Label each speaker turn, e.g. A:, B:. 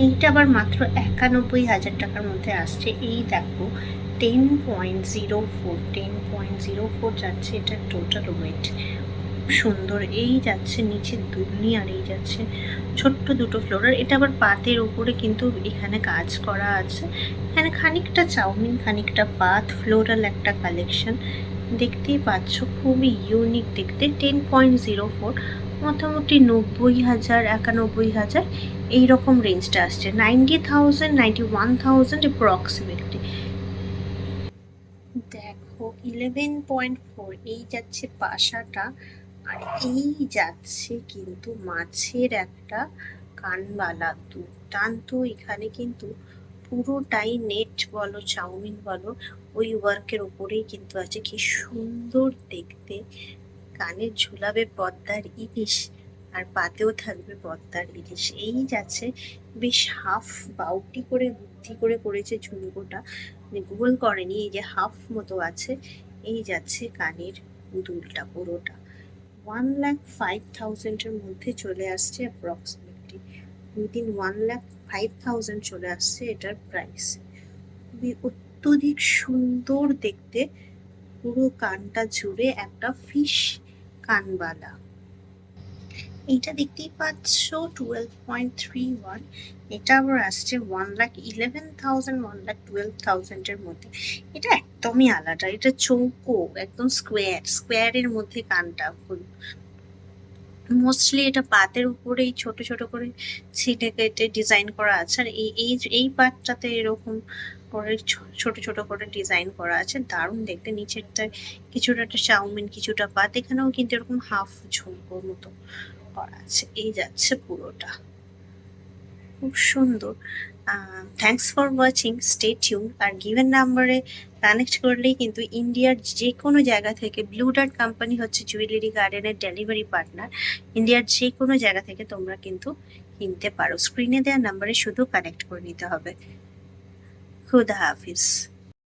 A: এইটা আবার মাত্র ৯১,০০০ টাকার মধ্যে আসছে। এই দেখো 10.04 10.04 যাচ্ছে এটা টোটাল ওয়েট। সুন্দর। এই যাচ্ছে নিচে দুলনি, আর এই যাচ্ছে ছোট্ট দুটো ফ্লোরার। এটা আবার পাতের উপরে কিন্তু এখানে কাজ করা আছে। এখানে খানিকটা চাউমিন, খানিকটা পাত, ফ্লোরাল একটা কালেকশন দেখতেই পাচ্ছ, খুবই ইউনিক দেখতে। 10.04 মোটামুটি ৯০,০০০, ৯১,০০০ এইরকম রেঞ্জটা আসছে। 90,000, 91,000 অ্যাপ্রক্সিমেটলি। দেখো 11.4 এই যাচ্ছে পাশাটা, আর এই যাচ্ছে কিন্তু মাছের একটা কানবালা। দুর্দান্ত। এখানে কিন্তু পুরোটাই নেট বলো, চাউমিন বলো, ওই ওয়ার্কের ওপরেই কিন্তু আছে। কি সুন্দর দেখতে। কানে ঝুলাবে পদ্মার ইলিশ, আর পাতেও থাকবে পদ্মার ইলিশ। এই যাচ্ছে বেশ হাফ বাউটি করে বুদ্ধি করে করেছে ঝুমকোটা, মানে গোল করেনি, এই যে হাফ মতো আছে। এই যাচ্ছে কানের দুলটা পুরোটা। 1,05,000-এর মধ্যে চলে আসছে অ্যাপ্রক্সিমেটলি। উইদিন 1,05,000 চলে আসছে এটার প্রাইস। খুবই অত্যধিক সুন্দর দেখতে, পুরো কানটা জুড়ে একটা ফিশ কানবালা। এইটা দেখতেই পাচ্ছ 12.31। এটা আবার আসছে 1,11,000, 1,12,000-এর মধ্যে। এটা একদমই আলাদা। এটা চৌকো, একদম স্কোয়ারের মধ্যে কানটা ফুল। মোস্টলি এটা পাতের উপরেই ছোট ছোট করে ছিটে কেটে ডিজাইন করা আছে। আর এই পাতটাতে এরকম করে ছোট ছোট করে ডিজাইন করা আছে, দারুণ দেখতে। নিচেরটায় কিছুটা একটা চাউমিন, কিছুটা পাত, এখানেও কিন্তু এরকম হাফ ঝুমকোর মতো করা আছে। এই যাচ্ছে পুরোটা, খুব সুন্দর। Thanks for watching, stay tune. Are given নাম্বারে কানেক্ট করলেই কিন্তু ইন্ডিয়ার যে কোনো জায়গা থেকে, ব্লু ডার্ট কোম্পানি হচ্ছে জুয়েলারি গার্ডেনের ডেলিভারি পার্টনার। ইন্ডিয়ার যে কোনো জায়গা থেকে তোমরা কিন্তু কিনতে পারো। স্ক্রিনে দেওয়া নাম্বারে শুধু কানেক্ট করে নিতে হবে। খুদা হাফিজ।